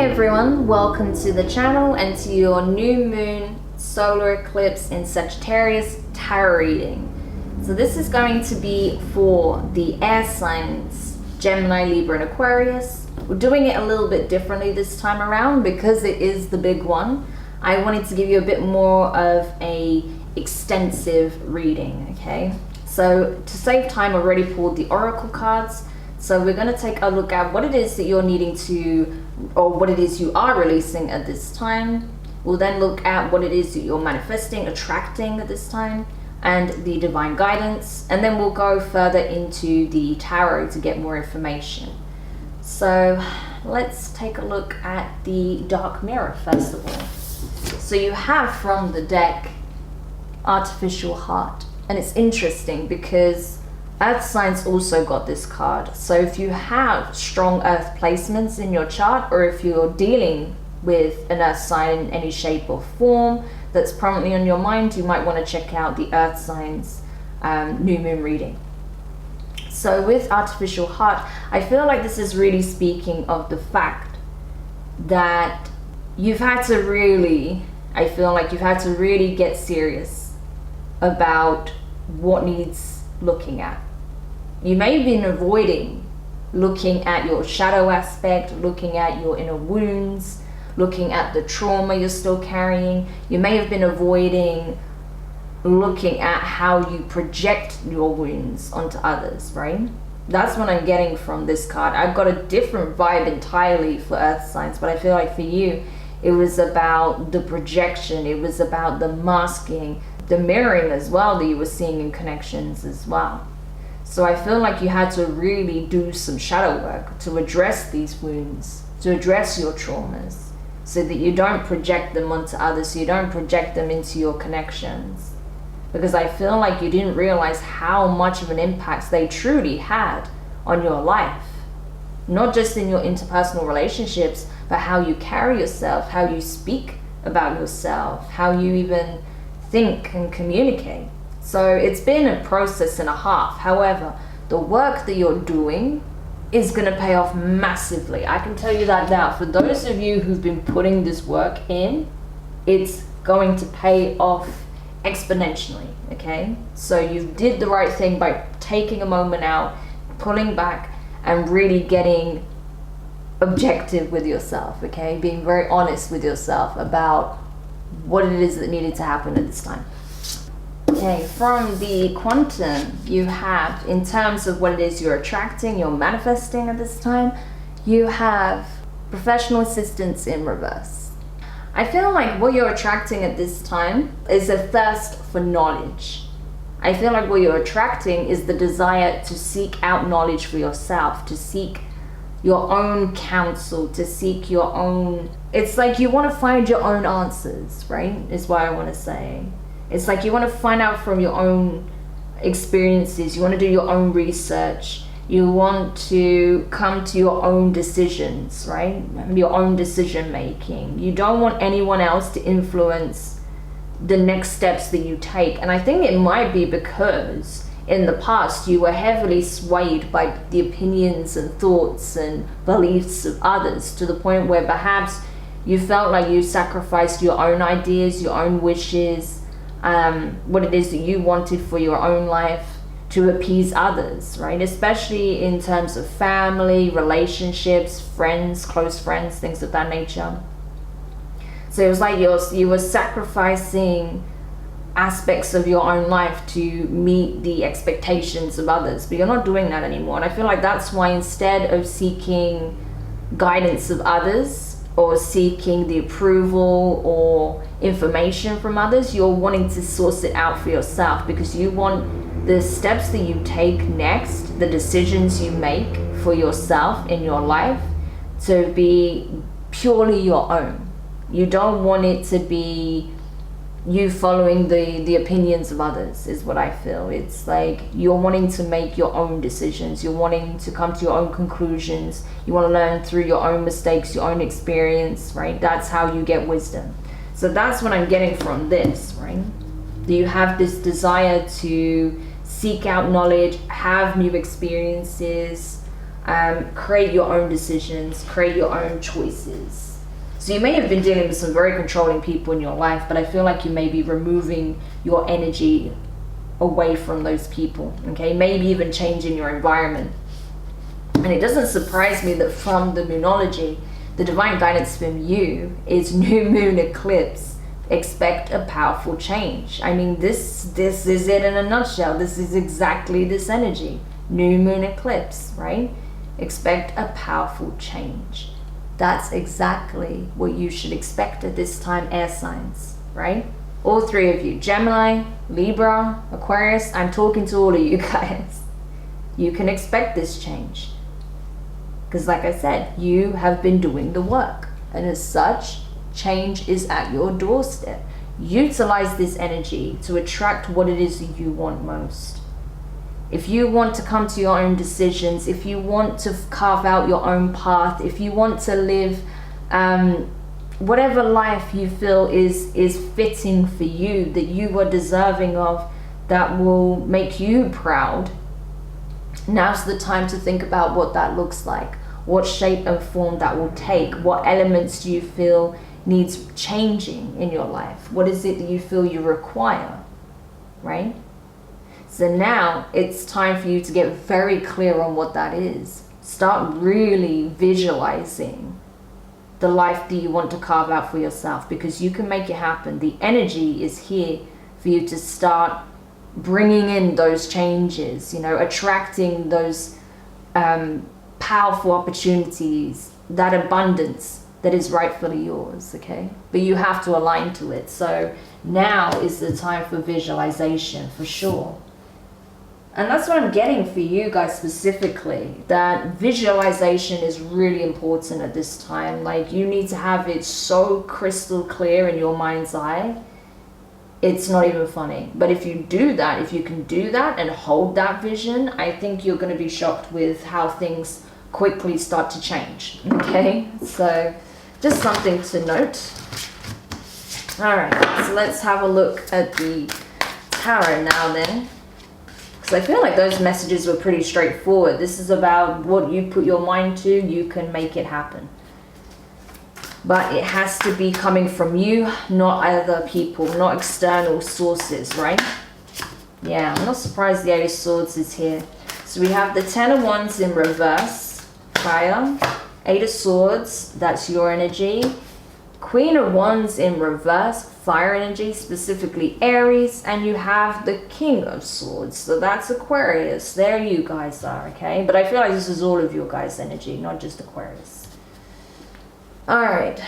Hey everyone, welcome to the channel and to your new moon solar eclipse in Sagittarius tarot reading. So this is going to be for the air signs Gemini, Libra and Aquarius. We're doing it a little bit differently this time around because it is the big one. I wanted to give you a bit more of a extensive reading, okay? So to save time, I already pulled the oracle cards. So we're going to take a look at what it is that you're needing to, or what it is you are releasing at this time. We'll then look at what it is that you're manifesting, attracting at this time, and the divine guidance. And then we'll go further into the tarot to get more information. So let's take a look at the dark mirror first of all. So you have from the deck Artificial Heart. And it's interesting because Earth signs also got this card. So if you have strong earth placements in your chart, or if you're dealing with an earth sign in any shape or form that's prominently on your mind, you might want to check out the earth signs new moon reading. So with Artificial Heart, I feel like this is really speaking of the fact that you've had to really, I feel like you've had to really get serious about what needs looking at. You may have been avoiding looking at your shadow aspect, looking at your inner wounds, looking at the trauma you're still carrying. You may have been avoiding looking at how you project your wounds onto others, right? That's what I'm getting from this card. I've got a different vibe entirely for earth signs, but I feel like for you, it was about the projection. It was about the masking, the mirroring as well that you were seeing in connections as well. So I feel like you had to really do some shadow work to address these wounds, to address your traumas, so that you don't project them onto others, so you don't project them into your connections. Because I feel like you didn't realize how much of an impact they truly had on your life. Not just in your interpersonal relationships, but how you carry yourself, how you speak about yourself, how you even think and communicate. So it's been a process and a half. However, the work that you're doing is going to pay off massively. I can tell you that now. For those of you who've been putting this work in, it's going to pay off exponentially, okay? So you did the right thing by taking a moment out, pulling back, and really getting objective with yourself, okay? Being very honest with yourself about what it is that needed to happen at this time. Okay, from the quantum, you have, in terms of what it is you're attracting, you're manifesting at this time, you have professional assistance in reverse. I feel like what you're attracting at this time is a thirst for knowledge. I feel like what you're attracting is the desire to seek out knowledge for yourself, to seek your own counsel, to seek your own, it's like you want to find your own answers, right? Is what I want to say. It's like you want to find out from your own experiences. You want to do your own research. You want to come to your own decisions, right? Your own decision making. You don't want anyone else to influence the next steps that you take. And I think it might be because in the past you were heavily swayed by the opinions and thoughts and beliefs of others, to the point where perhaps you felt like you sacrificed your own ideas, your own wishes, what it is that you wanted for your own life to appease others, right? Especially in terms of family, relationships, friends, close friends, things of that nature. So it was like you were sacrificing aspects of your own life to meet the expectations of others, but you're not doing that anymore. And I feel like that's why, instead of seeking guidance of others or seeking the approval or information from others, you're wanting to source it out for yourself, because you want the steps that you take next, the decisions you make for yourself in your life, to be purely your own. You don't want it to be you following the opinions of others, is what I feel. It's like you're wanting to make your own decisions. You're wanting to come to your own conclusions. You want to learn through your own mistakes, your own experience, right? That's how you get wisdom. So that's what I'm getting from this, right? You have this desire to seek out knowledge, have new experiences, create your own decisions, create your own choices. So you may have been dealing with some very controlling people in your life, but I feel like you may be removing your energy away from those people, okay? Maybe even changing your environment. And it doesn't surprise me that from the Moonology, the divine guidance from you is new moon eclipse. Expect a powerful change. I mean, this is it in a nutshell. This is exactly this energy. New moon eclipse, right? Expect a powerful change. That's exactly what you should expect at this time, air signs, right? All three of you, Gemini, Libra, Aquarius, I'm talking to all of you guys. You can expect this change. Because like I said, you have been doing the work. And as such, change is at your doorstep. Utilize this energy to attract what it is that you want most. If you want to come to your own decisions, if you want to carve out your own path, if you want to live whatever life you feel is fitting for you, that you are deserving of, that will make you proud, now's the time to think about what that looks like, what shape and form that will take, what elements do you feel needs changing in your life, what is it that you feel you require, right? So now it's time for you to get very clear on what that is. Start really visualizing the life that you want to carve out for yourself, because you can make it happen. The energy is here for you to start bringing in those changes, you know, attracting those powerful opportunities, that abundance that is rightfully yours, okay? But you have to align to it. So now is the time for visualization, for sure. And that's what I'm getting for you guys specifically, that visualization is really important at this time. Like, you need to have it so crystal clear in your mind's eye, it's not even funny. But if you do that, if you can do that and hold that vision, I think you're going to be shocked with how things quickly start to change, okay? So just something to note. All right, so let's have a look at the tarot now then. I feel like those messages were pretty straightforward. This is about what you put your mind to, you can make it happen. But it has to be coming from you, not other people, not external sources, right? Yeah, I'm not surprised the Eight of Swords is here. So we have the Ten of Wands in reverse, fire. Eight of Swords, that's your energy. Queen of Wands in reverse, fire energy, specifically Aries, and you have the King of Swords, so that's Aquarius. There you guys are, okay? But I feel like this is all of your guys' energy, not just Aquarius. All right,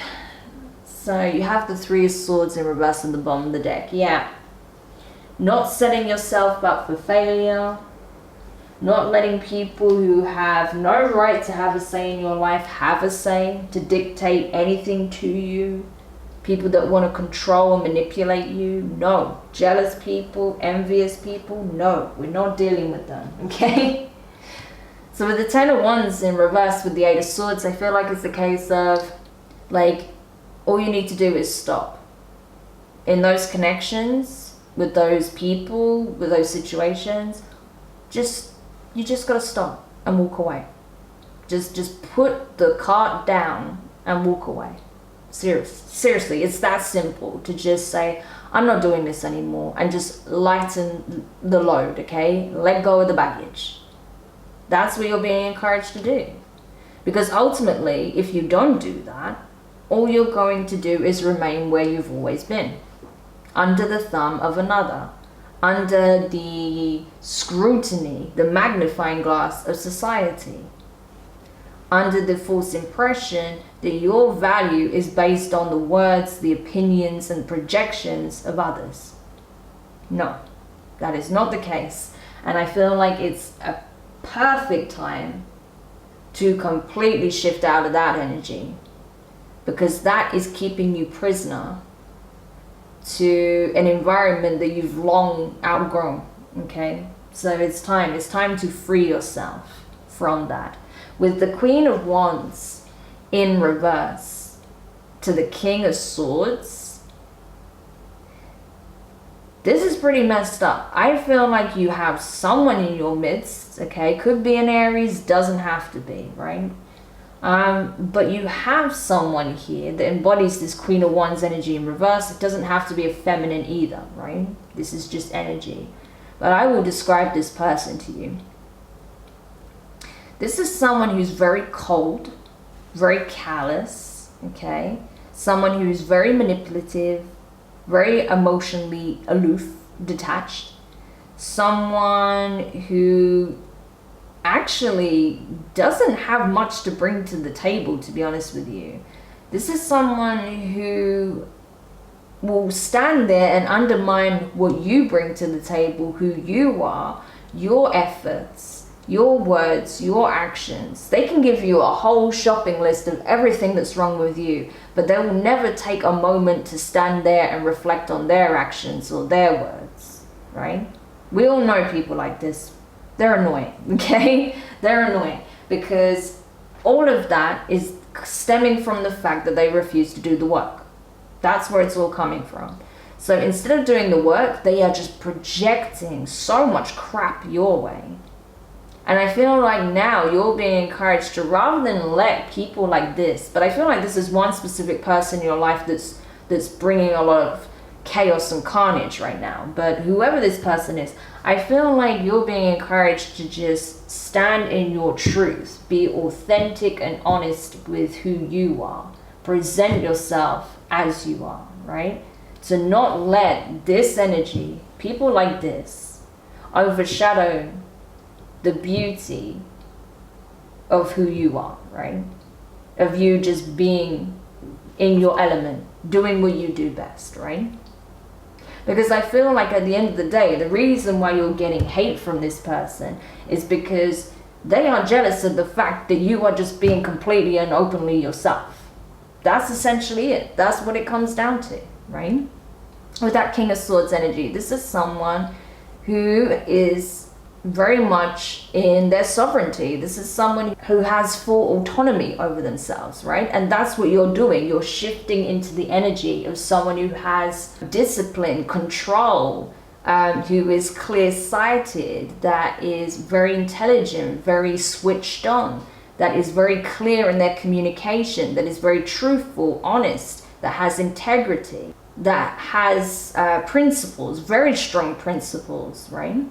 so you have the Three of Swords in reverse on the bottom of the deck. Yeah, not setting yourself up for failure, not letting people who have no right to have a say in your life have a say, to dictate anything to you. People that want to control and manipulate you, no. Jealous people, envious people, no. We're not dealing with them, okay? So with the Ten of Wands in reverse with the Eight of Swords, I feel like it's a case of, like, all you need to do is stop. In those connections, with those people, with those situations, you just gotta stop and walk away. Just put the cart down and walk away. Seriously, it's that simple to just say, I'm not doing this anymore, and just lighten the load, okay? Let go of the baggage. That's what you're being encouraged to do. Because ultimately, if you don't do that, all you're going to do is remain where you've always been, under the thumb of another, under the scrutiny, the magnifying glass of society, under the false impression that your value is based on the words, the opinions, and projections of others. No, that is not the case. And I feel like it's a perfect time to completely shift out of that energy, because that is keeping you prisoner to an environment that you've long outgrown, okay? So it's time to free yourself from that. With the Queen of Wands in reverse to the King of Swords, This is pretty messed up. I feel like you have someone in your midst, okay? Could be an Aries, doesn't have to be, right? But you have someone here that embodies this Queen of Wands energy in reverse. It doesn't have to be a feminine either, right? This is just energy. But I will describe this person to you. This is someone who's very cold, very callous, okay? Someone who's very manipulative, very emotionally aloof, detached. Someone who actually doesn't have much to bring to the table, to be honest with you. This is someone who will stand there and undermine what you bring to the table, who you are, your efforts, your words, your actions. They can give you a whole shopping list of everything that's wrong with you, but they will never take a moment to stand there and reflect on their actions or their words, right? We all know people like this. They're annoying, okay? They're annoying because all of that is stemming from the fact that they refuse to do the work. That's where it's all coming from. So instead of doing the work, they are just projecting so much crap your way. And I feel like now you're being encouraged to, rather than let people like this, but I feel like this is one specific person in your life that's bringing a lot of chaos and carnage right now. But whoever this person is, I feel like you're being encouraged to just stand in your truth, be authentic and honest with who you are, present yourself as you are, right? To not let this energy, people like this, overshadow the beauty of who you are, right? Of you just being in your element, doing what you do best, right? Because I feel like at the end of the day, the reason why you're getting hate from this person is because they are jealous of the fact that you are just being completely and openly yourself. That's essentially it. That's what it comes down to, right? With that King of Swords energy, this is someone who is very much in their sovereignty. This is someone who has full autonomy over themselves, right? And that's what you're doing. You're shifting into the energy of someone who has discipline, control, who is clear-sighted, that is very intelligent, very switched on, that is very clear in their communication, that is very truthful, honest, that has integrity, that has principles, very strong principles, right?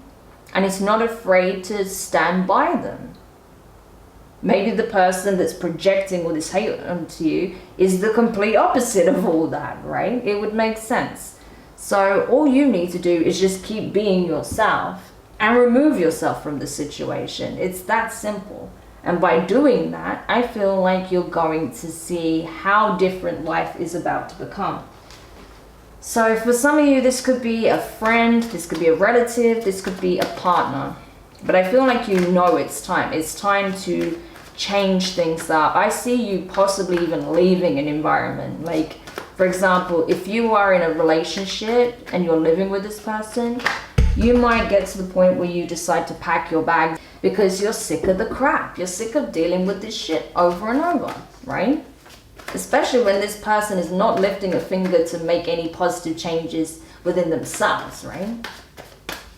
And it's not afraid to stand by them. Maybe the person that's projecting all this hate onto you is the complete opposite of all that, right? It would make sense. So all you need to do is just keep being yourself and remove yourself from the situation. It's that simple. And by doing that, I feel like you're going to see how different life is about to become. So for some of you, this could be a friend, this could be a relative, this could be a partner. But I feel like you know it's time. It's time to change things up. I see you possibly even leaving an environment. Like, for example, if you are in a relationship and you're living with this person, you might get to the point where you decide to pack your bags because you're sick of the crap. You're sick of dealing with this shit over and over, right? Especially when this person is not lifting a finger to make any positive changes within themselves, right?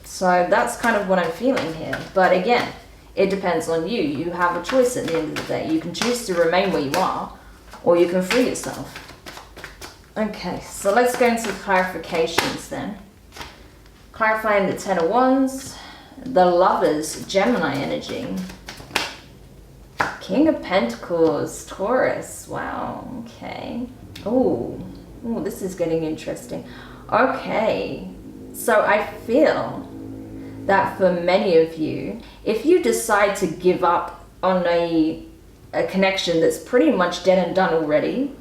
So that's kind of what I'm feeling here. But again, it depends on you. You have a choice at the end of the day. You can choose to remain where you are, or you can free yourself. Okay, so let's go into clarifications then. Clarifying the Ten of Wands, the Lovers, Gemini energy. King of Pentacles, Taurus. Wow, okay. Oh, this is getting interesting. Okay, so I feel that for many of you, if you decide to give up on a connection that's pretty much dead and done already,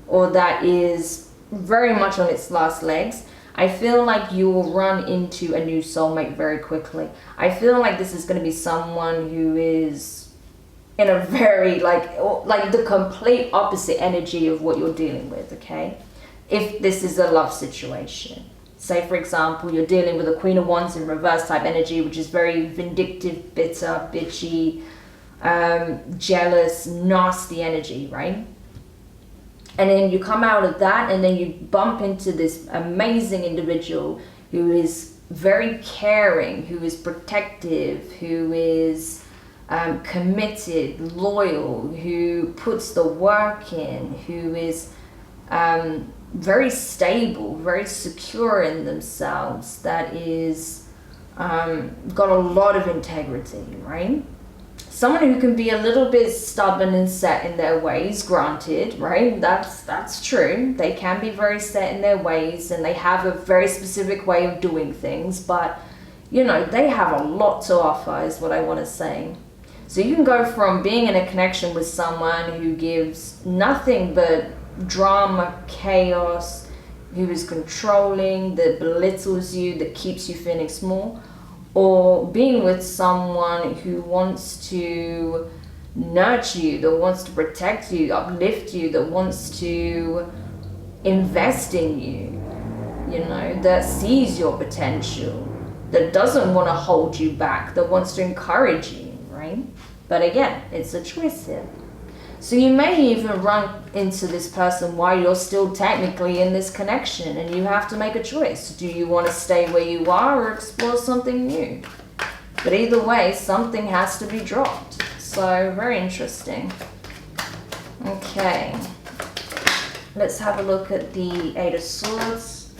or that is very much on its last legs, I feel like you will run into a new soulmate very quickly. I feel like this is going to be someone who is in a very, like the complete opposite energy of what you're dealing with, okay? If this is a love situation. Say, for example, you're dealing with a Queen of Wands in reverse type energy, which is very vindictive, bitter, bitchy, jealous, nasty energy, right? And then you come out of that and then you bump into this amazing individual who is very caring, who is protective, who is committed, loyal, who puts the work in, who is very stable, very secure in themselves, that is got a lot of integrity, right? Someone who can be a little bit stubborn and set in their ways, granted, right? That's true. They can be very set in their ways and they have a very specific way of doing things, but you know, they have a lot to offer is what I want to say. So you can go from being in a connection with someone who gives nothing but drama, chaos, who is controlling, that belittles you, that keeps you feeling small, or being with someone who wants to nurture you, that wants to protect you, uplift you, that wants to invest in you, you know, that sees your potential, that doesn't want to hold you back, that wants to encourage you, right? But again, it's a choice here. So you may even run into this person while you're still technically in this connection, and you have to make a choice. Do you want to stay where you are or explore something new? But either way, something has to be dropped. So very interesting. Okay, let's have a look at the Eight of Swords.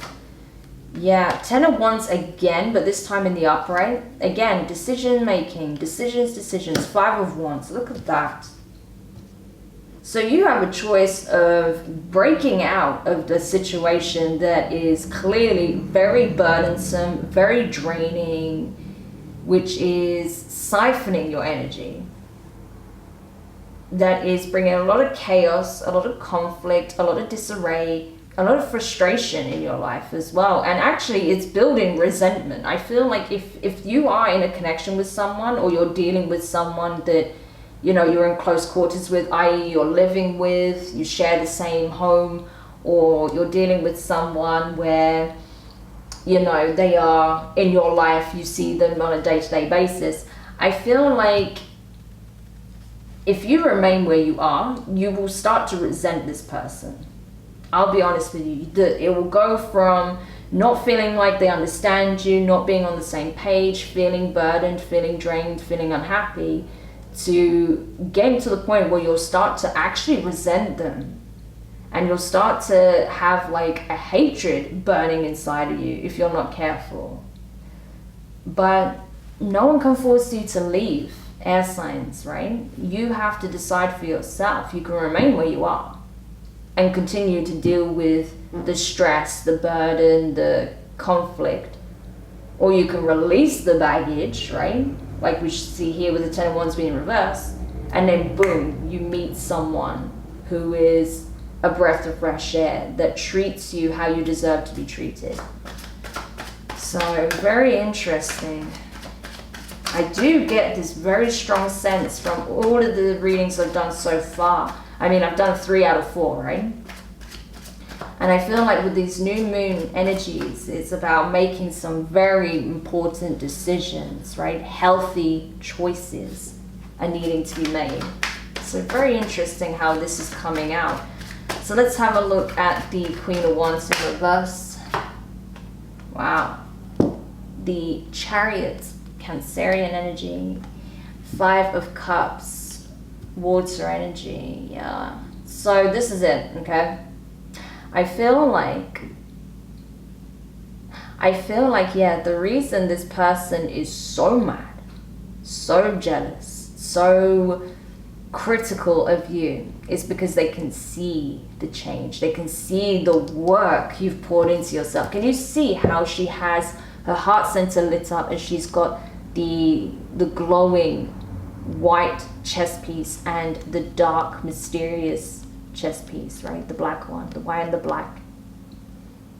Yeah, Ten of Wands again, but this time in the upright. Again, decision making, decisions. Five of Wands, look at that. So you have a choice of breaking out of the situation that is clearly very burdensome, very draining, which is siphoning your energy. That is bringing a lot of chaos, a lot of conflict, a lot of disarray, a lot of frustration in your life as well. And actually it's building resentment. I feel like if you are in a connection with someone, or you're dealing with someone that, you know, you're in close quarters with, i.e. you're living with, you share the same home, or you're dealing with someone where, you know, they are in your life, you see them on a day-to-day basis, I feel like if you remain where you are, you will start to resent this person. I'll be honest with you, it will go from not feeling like they understand you, not being on the same page, feeling burdened, feeling drained, feeling unhappy, to getting to the point where you'll start to actually resent them, and you'll start to have like a hatred burning inside of you if you're not careful. But no one can force you to leave, air signs, right? You have to decide for yourself. You can remain where you are and continue to deal with the stress, the burden, the conflict, or you can release the baggage, right? Like we see here with the Ten of Wands being reversed, and then boom, you meet someone who is a breath of fresh air, that treats you how you deserve to be treated. So very interesting. I do get this very strong sense from all of the readings I've done so far. I mean, I've done 3 out of 4, right? And I feel like with these new moon energies, it's about making some very important decisions, right? Healthy choices are needing to be made. So very interesting how this is coming out. So let's have a look at the Queen of Wands in reverse. Wow. The Chariot, Cancerian energy. 5 of Cups, water energy. Yeah. So this is it, okay? I feel like, yeah, the reason this person is so mad, so jealous, so critical of you is because they can see the change. They can see the work you've poured into yourself. Can you see how she has her heart center lit up, and she's got the glowing white chest piece and the dark, mysterious chest piece, right? The black one, the white and the black.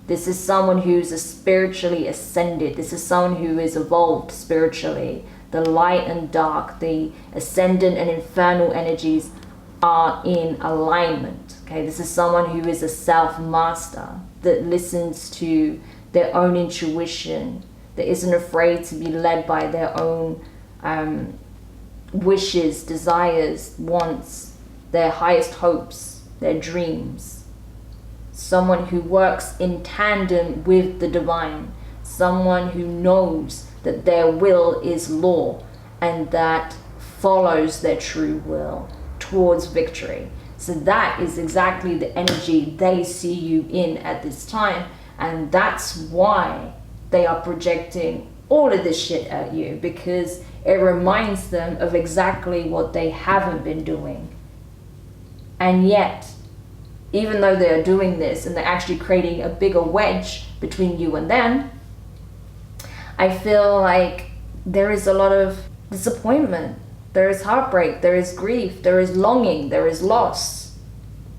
This is someone who's spiritually ascended. This is someone who is evolved spiritually. The light and dark, the ascendant and infernal energies are in alignment. Okay, this is someone who is a self-master, that listens to their own intuition, that isn't afraid to be led by their own wishes, desires, wants, their highest hopes, their dreams. Someone who works in tandem with the divine. someone who knows that their will is law and that follows their true will towards victory. So that is exactly the energy they see you in at this time, and that's why they are projecting all of this shit at you, because it reminds them of exactly what they haven't been doing. And yet, even though they're doing this and they're actually creating a bigger wedge between you and them, I feel like there is a lot of disappointment, there is heartbreak, there is grief, there is longing, there is loss.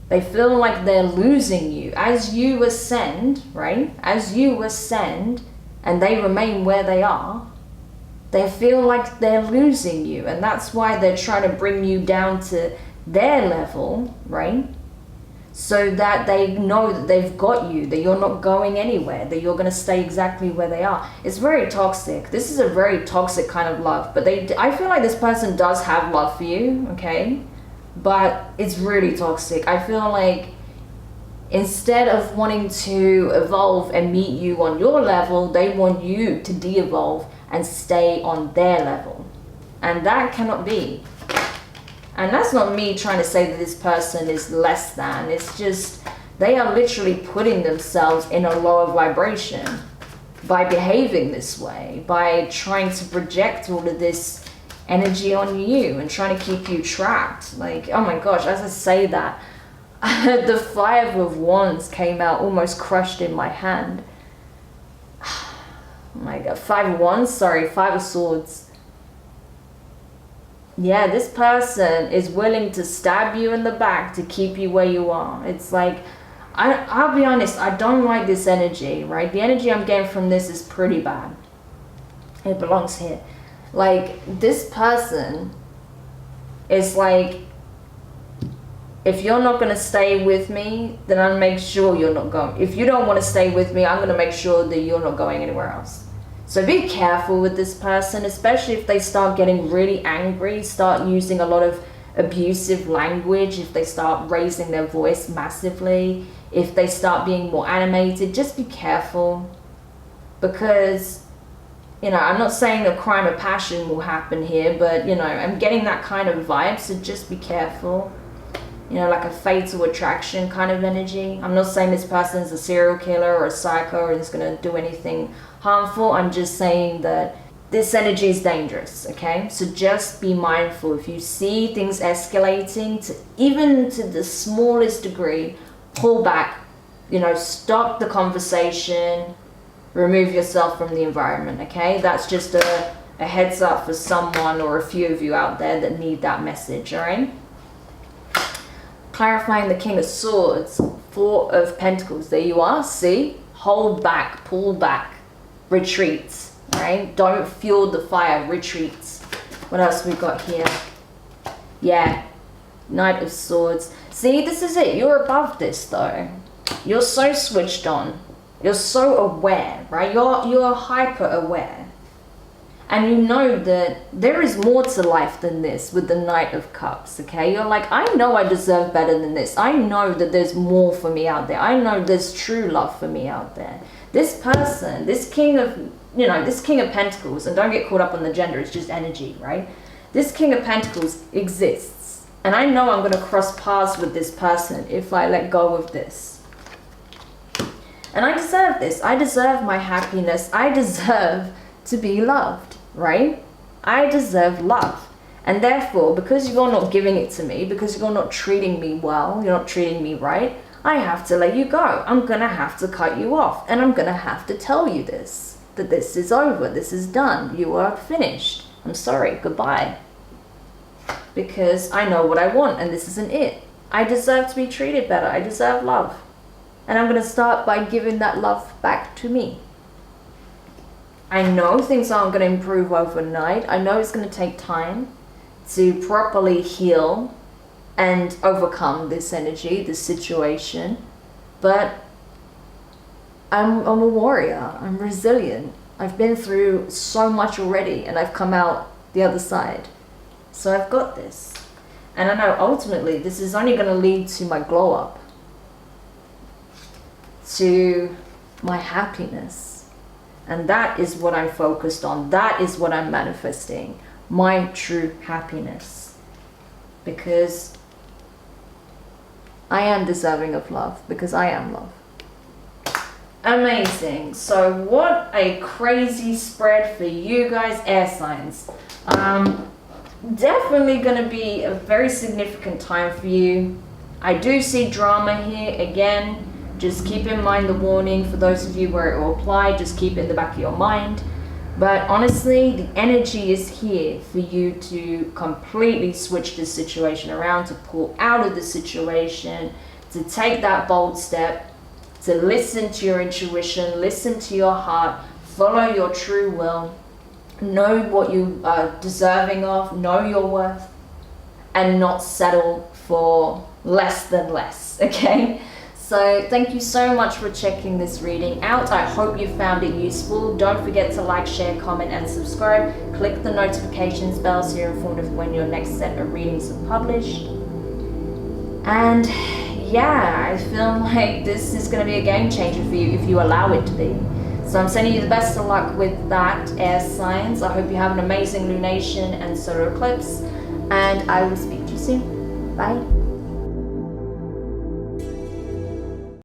They feel like they're losing you. As you ascend, right? As you ascend and they remain where they are, they feel like they're losing you. And that's why they're trying to bring you down to their level, right? So that they know that they've got you, that you're not going anywhere, that you're going to stay exactly where they are. It's very toxic. This is a very toxic kind of love. But I feel like this person does have love for you, okay? But it's really toxic. I feel like instead of wanting to evolve and meet you on your level, they want you to de-evolve and stay on their level. And that cannot be. And that's not me trying to say that this person is less than. It's just they are literally putting themselves in a lower vibration by behaving this way, by trying to project all of this energy on you and trying to keep you trapped. Like, oh my gosh, as I say that, the 5 of Wands came out almost crushed in my hand. Oh my god, 5 of Wands, sorry, 5 of Swords. Yeah, this person is willing to stab you in the back to keep you where you are. It's like, I'll be honest, I don't like this energy, right? The energy I'm getting from this is pretty bad. It belongs here. Like, this person is like, if you're not going to stay with me, then I'll make sure you're not going. If you don't want to stay with me, I'm going to make sure that you're not going anywhere else. So be careful with this person, especially if they start getting really angry, start using a lot of abusive language, if they start raising their voice massively, if they start being more animated. Just be careful, because, you know, I'm not saying a crime of passion will happen here, but, you know, I'm getting that kind of vibe, so just be careful. You know, like a fatal attraction kind of energy. I'm not saying this person's a serial killer or a psycho or is going to do anything harmful. I'm just saying that this energy is dangerous, okay? So just be mindful. If you see things escalating to even to the smallest degree, pull back, you know, stop the conversation, remove yourself from the environment, okay? That's just a heads up for someone or a few of you out there that need that message, all right? Clarifying the King of Swords, 4 of Pentacles. There you are, see? Hold back, pull back, retreat, right? Don't fuel the fire, retreat. What else we got here? Yeah, Knight of Swords. See, this is it. You're above this, though. You're so switched on. You're so aware, right? You're hyper aware. And you know that there is more to life than this with the Knight of Cups, okay? You're like, I know I deserve better than this. I know that there's more for me out there. I know there's true love for me out there. This person, this King of, you know, this King of Pentacles, and don't get caught up on the gender, it's just energy, right? This King of Pentacles exists. And I know I'm going to cross paths with this person if I let go of this. And I deserve this. I deserve my happiness. I deserve to be loved. Right? I deserve love. And therefore, because you're not giving it to me, because you're not treating me well, you're not treating me right, I have to let you go. I'm going to have to cut you off. And I'm going to have to tell you this, that this is over, this is done, you are finished. I'm sorry, goodbye. Because I know what I want and this isn't it. I deserve to be treated better. I deserve love. And I'm going to start by giving that love back to me. I know things aren't going to improve overnight. I know it's going to take time to properly heal and overcome this energy, this situation. But I'm a warrior. I'm resilient. I've been through so much already and I've come out the other side. So I've got this. And I know ultimately this is only going to lead to my glow up, to my happiness. And that is what I'm focused on. That is what I'm manifesting. My true happiness. Because I am deserving of love. Because I am love. Amazing. So what a crazy spread for you guys, air signs. Definitely going to be a very significant time for you. I do see drama here again. Just keep in mind the warning for those of you where it will apply. Just keep it in the back of your mind. But honestly, the energy is here for you to completely switch this situation around, to pull out of the situation, to take that bold step, to listen to your intuition, listen to your heart, follow your true will, know what you are deserving of, know your worth, and not settle for less than less, okay? So thank you so much for checking this reading out. I hope you found it useful. Don't forget to like, share, comment, and subscribe. Click the notifications bell so you're informed of when your next set of readings are published. And yeah, I feel like this is going to be a game changer for you if you allow it to be. So I'm sending you the best of luck with that, air signs. I hope you have an amazing lunation and solar eclipse. And I will speak to you soon. Bye.